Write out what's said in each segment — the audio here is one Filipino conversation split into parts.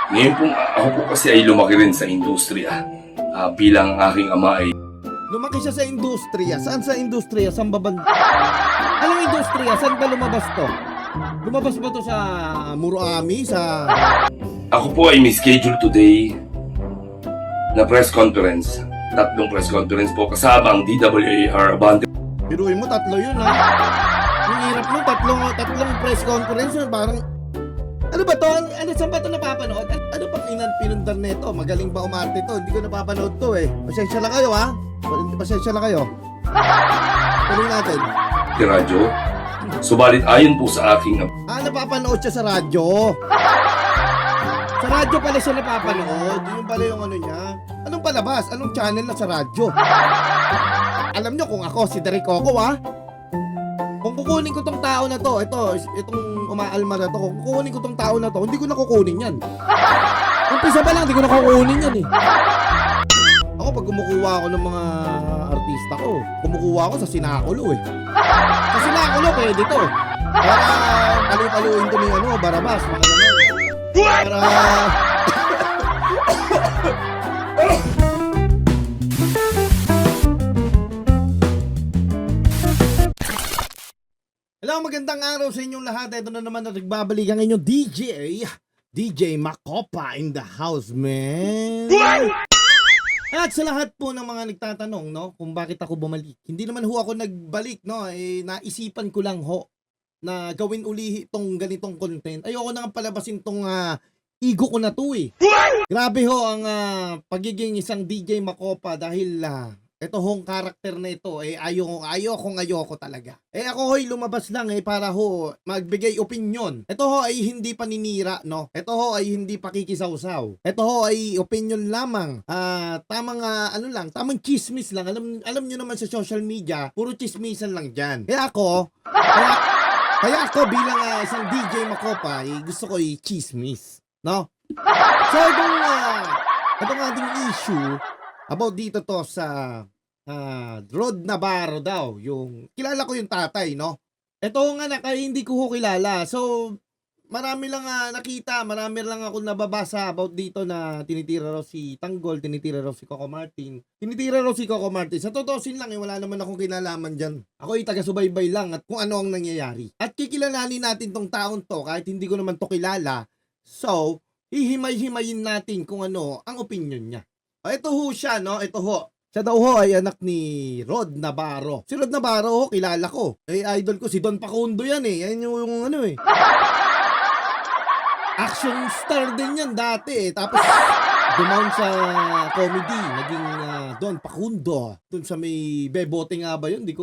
Ngayon po, ako po kasi ay lumaki rin sa industriya. Bilang aking ama ay Lumaki siya sa industriya. Saan sa industriya? Saan ba banda? Anong industriya? Saan ba lumabas to? Lumabas ba to sa Muroami? Sa... ako po ay may schedule today na press conference. Tatlong press conference po kasama ang DWAR Abante. Biruin mo, tatlo yun ha. Yung hirap mo, tatlong press conference yun. Parang... Ano ba to? Ano, saan ba to napapanood? Ano pa pinundar nito? Magaling ba umarte to? Hindi ko napapanood to eh. Pasensya na kayo ha. Pasensya na kayo. Tuloy natin. Di radyo. Subalit ayon po sa aking Napapanood siya sa radyo. Sa radyo pala siya napapanood. Yung pala yung ano niya. Anong palabas? Anong channel na sa radyo? Alam nyo kung ako, si Derek Coco ha? Kung kukunin ko tong tao na to, itong umaalma na to, kung kukunin ko tong tao na to, hindi ko na kukunin yan. Umpisa pa lang, hindi ko na kukunin yan eh. Ako pag kumukuha ako ng mga artista ko, kumukuha ako sa Sinakulo eh. Sa Sinakulo, pwede to. Para palu-paluin ko ng Barabas, mga naman. Para... Hello, magandang araw sa inyong lahat. Ito na naman na nagbabalik ang inyong DJ Makopa in the house, man. At sa lahat po ng mga nagtatanong, no, kung bakit ako bumalik. Hindi naman ho ako nagbalik, no, naisipan ko lang ho na gawin uli itong ganitong content. Ayoko na nga palabasin tong ego ko na to eh. Grabe ho ang pagiging isang DJ Makopa dahil ito hong karakter na ito, ayoko talaga. Ako ho'y lumabas lang para ho magbigay opinion. Ito ho ay hindi paninira, no? Ito ho ay hindi pakikisawsaw. Ito ho ay opinion lamang. Tamang chismis lang. Alam nyo naman sa social media, puro chismisan lang dyan. Kaya ako bilang isang DJ Makopa, gusto ko i-chismis, no? So itong ating issue about dito to sa Rod Navarro daw, yung kilala ko yung tatay, no? Ito nga hindi ko ho kilala. So marami lang nakita, marami lang ako nababasa about dito na tinitira raw si Tanggol, tinitira raw si Coco Martin. Sa totosin lang wala naman akong kinalaman diyan. Ako ay taga-subaybay lang at kung ano ang nangyayari. At kikilalanin natin tong taon to kahit hindi ko naman to kilala. So, hihimay-himayin natin kung ano ang opinion niya. Ito ho siya, no? Ito ho. Siya daw ho ay anak ni Rod Navarro. Si Rod Navarro ho, kilala ko. Idol ko, si Don Facundo yan eh. Yan yung action star din yan dati eh. Tapos, dumaon sa comedy. Naging Don Facundo. Doon sa may Bebote nga ba yun? Hindi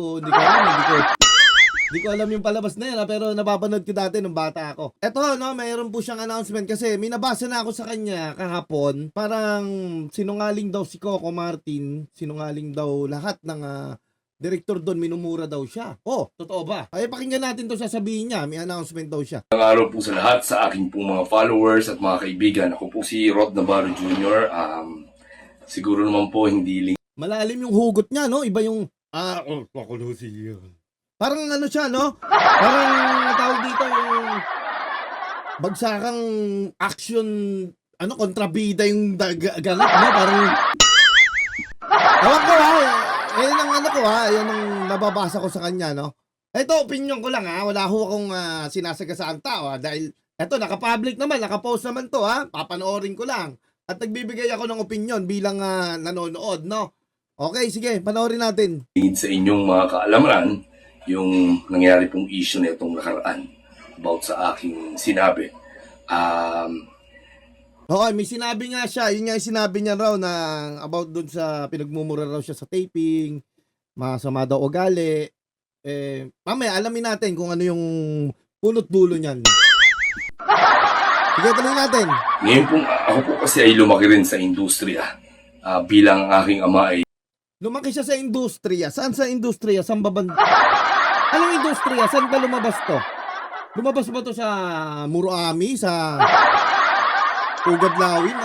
ko alam yung palabas na yan pero napapanood ko dati nung bata ako. Eto, no, mayroon po siyang announcement kasi may nabasa na ako sa kanya kahapon. Parang sinungaling daw si Coco Martin, sinungaling daw lahat ng direktor doon, minumura daw siya. Oh, totoo ba? Ay, pakinggan natin to sasabihin niya. May announcement daw siya. Ang araw po sa lahat, sa aking pong mga followers at mga kaibigan. Ako po si Rod Navarro Jr. Siguro naman po hindi Malalim yung hugot niya, no? Iba yung parang ano siya, no? Parang tawag dito yung bagsakang action, kontrabida yung ganap, no? Parang ewan ko yan ang nababasa ko sa kanya, no? Ito, opinion ko lang wala ho akong sinasagasaan tao dahil eto, naka-public naman, naka-post naman to papanoorin ko lang at nagbibigay ako ng opinion bilang nanonood, no? Okay, sige, panoorin natin. sa inyong mga kaalaman yung nangyari pong issue na itong nakaraan about sa aking sinabi. Okay, may sinabi nga siya. Yun nga yung sinabi niya raw na about dun sa pinagmumura raw siya sa taping, masama daw ugali. Mamaya alamin natin kung ano yung punot dulo niyan. Sige, tuloy natin. Ngayon po, ako po kasi ay lumaki rin sa industriya. Bilang aking ama ay Lumaki siya sa industriya. Saan sa industriya? Saan ba Anong industriya? Saan ba lumabas to? Lumabas ba to sa Muroami? Sa Ugadlawin?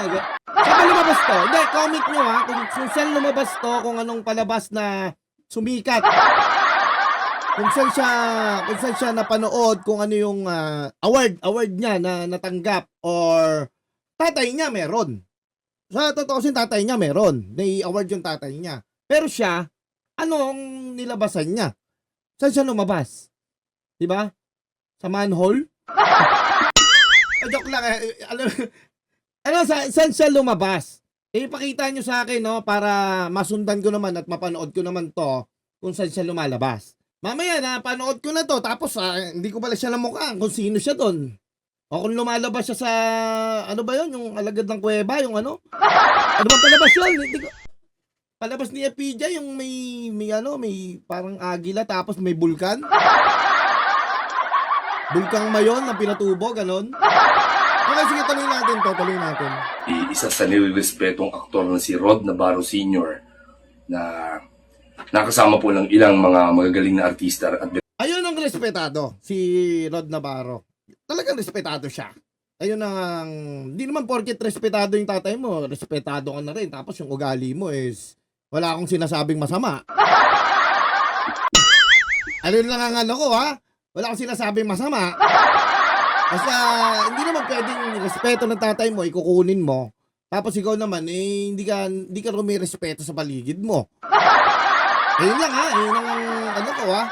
Saan ba lumabas to? Hindi, comment nyo kung saan lumabas to, kung anong palabas na sumikat. Kung saan siya napanood, kung ano yung award niya na natanggap or tatay niya meron. Sa totoo tatay niya meron. May award yung tatay niya. Pero siya, anong nilabasan niya? Saan siya lumabas? Diba? Sa manhole? Joke lang eh. Saan siya lumabas? Ipakita nyo sa akin, no, para masundan ko naman at mapanood ko naman to kung saan siya lumalabas. Mamaya na, panood ko na to, tapos hindi ko pala siya namukhaan kung sino siya doon. O kung lumalabas siya sa, ano ba yun, yung alagad ng kuweba, yung ano? Ano ba palabas yun? Hindi ko... Palabas ni FPJ, yung may parang agila, tapos may bulkan. Bulkang mayon na pinatubo, ganon. Okay, sige, tuloy natin. Isa sa nirespetong aktor na si Rod Navarro Sr. na nakasama po ng ilang mga magagaling na artista at Ayun ang respetado, si Rod Navarro. Talagang respetado siya. Ayun ang, hindi naman porket respetado yung tatay mo, respetado ka na rin. Tapos yung ugali mo is, wala akong sinasabing masama. Ano lang ang ano ko, ha? Wala akong sinasabing masama. Basta, hindi naman pwedeng respeto ng tatay mo, ikukunin mo. Tapos ikaw naman, hindi ka rumirespeto sa paligid mo. Ayun lang ha, ayun lang ang ano ko ha.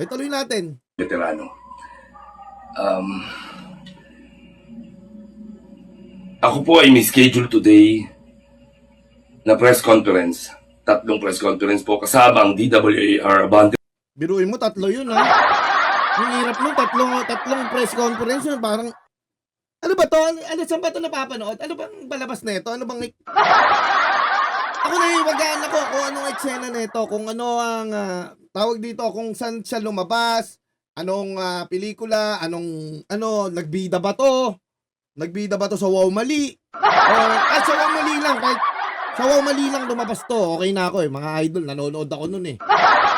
Tuloy natin. veterano. Ako po ay may schedule today na press conference. 3 press conference po kasama ang DWAR Abante. Biruin mo, 3 yun ha. Ang hirap mo, tatlong press conference yun, parang, ano ba to? Ano, saan ba ito napapanood? Ano bang balabas na ito? Ano bang, ako naiwagaan ako kung anong eksena na ito, kung ano ang, tawag dito, kung saan siya lumabas, anong pelikula, nagbida ba to? Nagbida ba to sa Wow Mali? Sa Wow Mali lang, kahit sa Wow Mali lang lumabas to, okay na ako eh, mga idol, nanonood ako nun eh.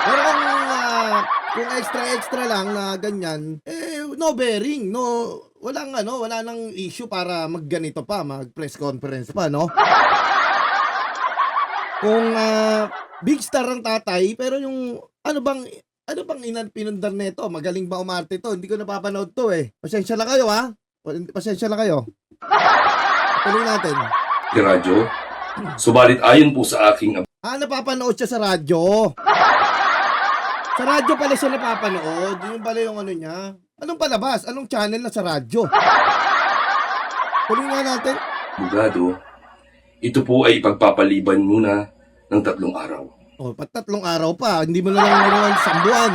Pero kung extra lang na ganyan, no bearing, wala nang issue para magganito pa, mag-press conference pa, no? Kung big star ang tatay, pero yung ano bang pinundar nito, magaling ba umarte to? Hindi ko napapanood to eh. Pasensya lang kayo ha. Pasensya lang kayo. Tuloy natin. Radyo. Subalit ayon po sa aking Napapanood siya sa radyo. Sa radyo pala siya napapanood. Yung pala yung ano niya. Anong palabas? Anong channel na sa radyo? Tuloy nga natin. abogado, ito po ay ipagpapaliban muna ng 3 araw. Pat 3 araw pa. Hindi mo na lang ginawan isang buwan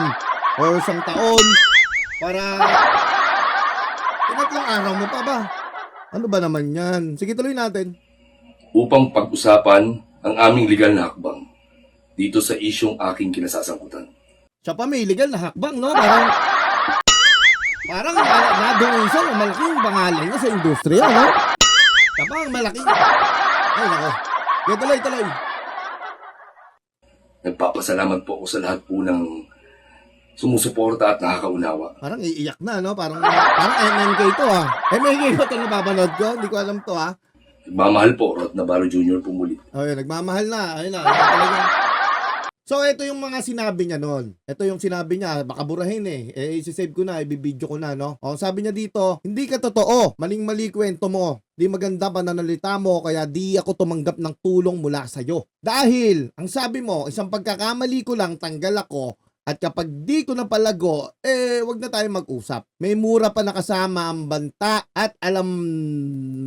o isang taon para 3 araw mo pa ba? Ano ba naman yan? Sige, tuloy natin. Upang pag-usapan ang aming legal na hakbang dito sa isyong aking kinasasangkutan. Siya pa may illegal na hakbang, no? Parang nadungisan ang malaking pangalan niya sa industriya, no? Siya pa ang malaking... Ay, nako. Tuloy. Nagpapasalamat po ako sa lahat po ng sumusuporta at nakakaunawa. Parang iiyak na, no? Parang MMK to, ha? MMK ba ito napapanood ko? Hindi ko alam to, ha? Nagmamahal po, Rod Navarro Jr. po muli. Ayun, nagmamahal na. Ayun na. Talagang... So, ito yung mga sinabi niya noon. Ito yung sinabi niya, baka burahin eh. Isi-save ko na, ibibidyo ko na, no? Sabi niya dito, hindi ka totoo. Maling-mali kwento mo. Di maganda pananalita mo, kaya di ako tumanggap ng tulong mula sa'yo. Dahil, ang sabi mo, isang pagkakamali ko lang, tanggal ako. At kapag di ko napalago, wag na tayo mag-usap. May mura pa nakasama ang banta at alam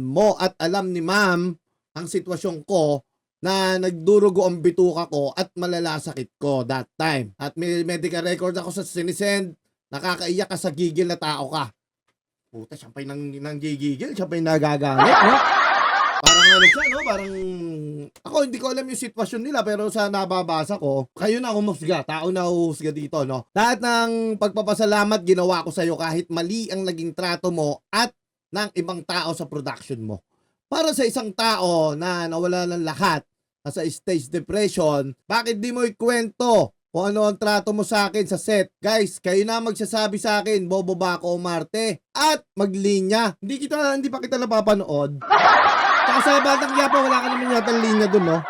mo at alam ni ma'am ang sitwasyon ko na nagdurugo ang bituka ko at malala sakit ko that time. At may medical record ako sa sinisend, nakakaiyak ka sa gigil na tao ka. Puta, siya pa'y nang gigigil, siya pa'y nagagalit, no? Parang ano siya, no? Parang, ako hindi ko alam yung sitwasyon nila, pero sa nababasa ko, kayo na humusga, tao na humusga dito, no? Lahat ng pagpapasalamat ginawa ko sa'yo kahit mali ang naging trato mo at ng ibang tao sa production mo. Para sa isang tao na nawala ng lahat, nasa stage depression, bakit di mo ikwento kung ano ang trato mo sa akin sa set? Guys, kayo na magsasabi sa akin, bobo ba ako o Marte? At maglinya. Hindi pa kita napapanood. Saka sa Batang Quiapo, wala ka naman yata linya dun, no?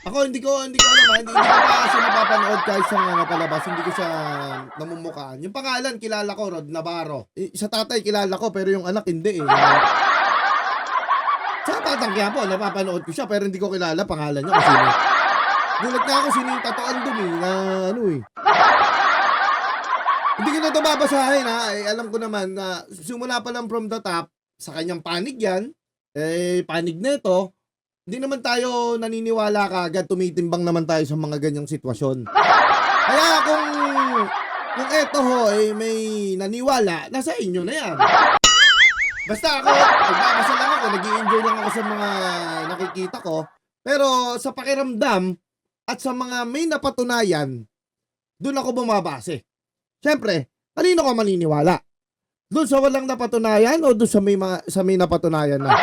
Ako, hindi ko alam, hindi ko pa siya napapanood kahit sa palabas, hindi ko siya namumukaan. Yung pangalan, kilala ko, Rod Navarro. Sa tatay, kilala ko, pero yung anak, hindi eh. natatangkihan po, napapanood ko siya pero hindi ko kilala pangalan niya kung sino. Gulat nga ako sino yung tatuan dun eh, na ano eh. Hindi ko na ito babasahin ha, eh, alam ko naman na simula pa lang from the top, sa kanyang panig yan, eh panig nito, hindi naman tayo naniniwala kaagad, tumitimbang naman tayo sa mga ganyang sitwasyon. Kaya kung eto ho eh may naniwala, nasa inyo na yan. Basta ako, nagbabasa lang ako, nag-i-enjoy lang ako sa mga nakikita ko, pero sa pakiramdam at sa mga may napatunayan, doon ako bumabase. Siyempre, kanino ka maniniwala? Doon sa walang napatunayan o doon sa may napatunayan na?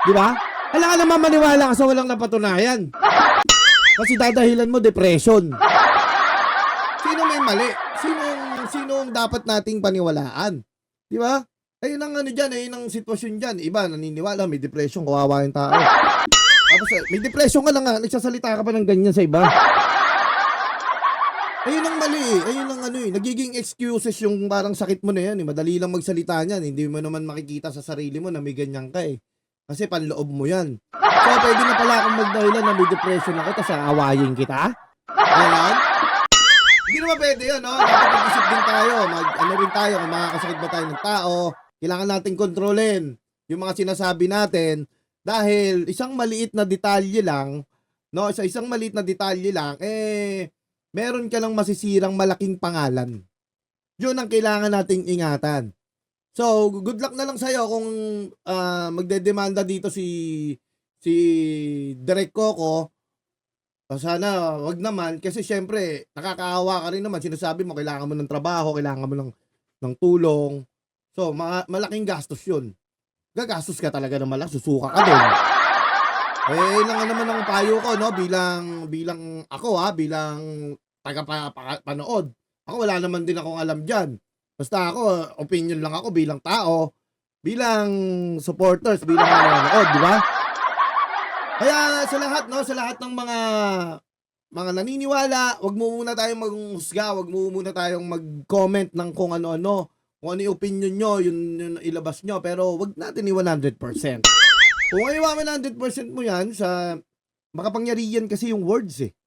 Di ba? Wala ka naman maniwala ka sa walang napatunayan. Kasi dadahilan mo depression. Sino may mali? Sino dapat nating paniwalaan? Di ba? Ayun ang ano dyan, ayun ang sitwasyon dyan. Iba, naniniwala, may depression, kawawa yung tao. Tapos, may depression ka lang nga, nagsasalita ka pa ng ganyan sa iba. Ayun ang mali eh. Ayun ang ano eh. Nagiging excuses yung parang sakit mo na yan eh. Madali lang magsalita niyan. Hindi mo naman makikita sa sarili mo na may ganyan ka eh. Kasi panloob mo yan. So, pwede na pala akong magdahilan na may depression ako tapos aawayin kita? Ayan? Hindi naman pwede yun, no? Dapat mag-isip din tayo. Ano rin tayo kung makakasakit ba tayo ng tao. Kailangan natin kontrolin yung mga sinasabi natin dahil isang maliit na detalye lang, no? Isang maliit na detalye lang, eh, meron ka lang masisirang malaking pangalan. Yun ang kailangan nating ingatan. So, good luck na lang sa'yo kung magdedemanda dito si Direk Coco. Sana wag naman kasi syempre nakakaawa ka rin naman. Sinasabi mo kailangan mo ng trabaho, kailangan mo ng tulong. So, malaking gastos yun. Gagastos ka talaga ng malaki, susuka ka doon. Eh, lang naman ang payo ko, no? Bilang ako, bilang taga-panood. Ako, wala naman din akong alam dyan. Basta ako, opinion lang ako bilang tao, bilang supporters, bilang nanonood, di ba? Kaya sa lahat, no? Sa lahat ng mga naniniwala, wag mo muna tayong maghusga, wag mo muna tayong mag-comment ng kung ano-ano. Kung ano yung opinion nyo, yun ilabas nyo. Pero wag natin i 100%. Kung ay 100% mo yan, sa makapangyarihan kasi yung words eh.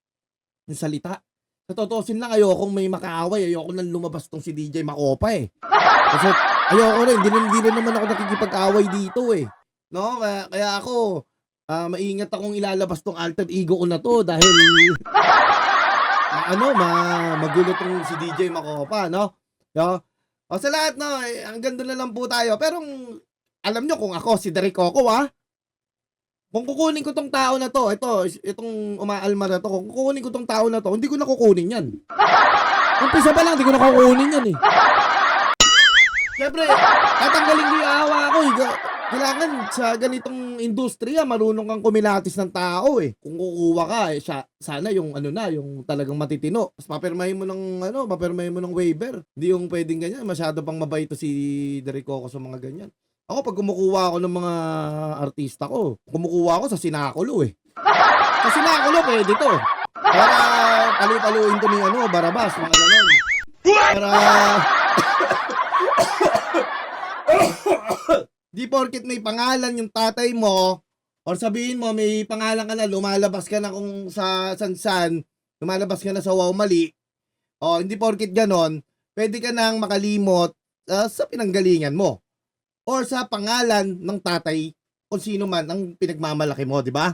Yung salita. Sa totosin lang, ayokong may makaaway. Ayoko nang lumabas tong si DJ Macopa eh. Kasi ayoko rin. Hindi rin naman ako nakikipag-away dito eh. No? Kaya ako, maingat akong ilalabas tong alter ego ko na to dahil magulo tong si DJ Macopa, no? No? O sa lahat, no, hanggang doon na lang po tayo. Pero alam nyo kung ako, si Direk Coco, kung kukunin ko tong tao na to, itong umaalma na to, kung kukunin ko tong tao na to, hindi ko na kukunin yan. Umpisa pa lang, hindi ko na kukunin yan eh. Siyempre, tatanggalin ko yung awa ko eh. Kailangan sa ganitong industriya, marunong kang kumilatis ng tao eh. Kung kukuha ka, sana yung yung talagang matitino. Tapos papirmahin mo ng waiver. Hindi yung pwedeng ganyan. Masyado pang mabait to si Direk Coco sa mga ganyan. Ako, pag kumukuha ako ng mga artista ko, kumukuha ako sa Sinakulo eh. Sa Sinakulo, pwede to. Para palu-paluin to ni Barabas, mga ganon. Para di porket may pangalan yung tatay mo, or sabihin mo may pangalan ka na, lumalabas ka na kung sa san-san, lumalabas ka na sa Wow Mali, o hindi porket ganon, pwede ka nang makalimot sa pinanggalingan mo. Or sa pangalan ng tatay, kung sino man ang pinagmamalaki mo, di ba?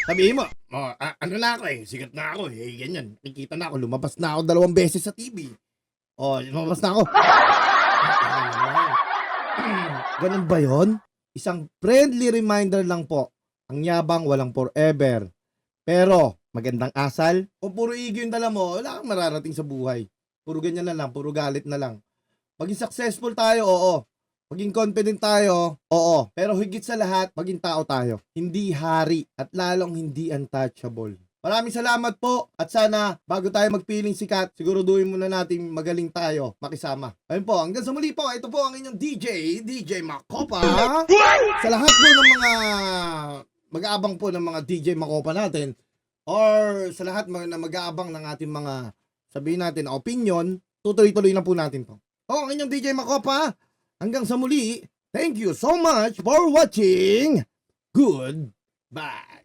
Sabihin mo, ano na ako eh, sigat na ako eh, ganyan, nakikita na ako, lumabas na ako 2 beses sa TV. Lumabas na ako. Ganun ba yon? Isang friendly reminder lang po. Ang yabang walang forever. Pero, magandang asal. Kung puro ego yung dala mo, wala kang mararating sa buhay. Puro ganyan na lang, puro galit na lang. Maging successful tayo, oo. Maging confident tayo, oo. Pero higit sa lahat, maging tao tayo. Hindi hari at lalong hindi untouchable. Maraming salamat po at sana bago tayo magpiling sikat, siguraduhin muna natin magaling tayo makisama. Ayun po, hanggang sa muli po, ito po ang inyong DJ Macopa. Sa lahat po ng mga mag-aabang po ng mga DJ Macopa natin or sa lahat na mag-aabang ng ating mga sabihin natin opinion, tutuloy-tuloy na po natin to. Ang inyong DJ Macopa, hanggang sa muli, Thank you so much for watching. Goodbye.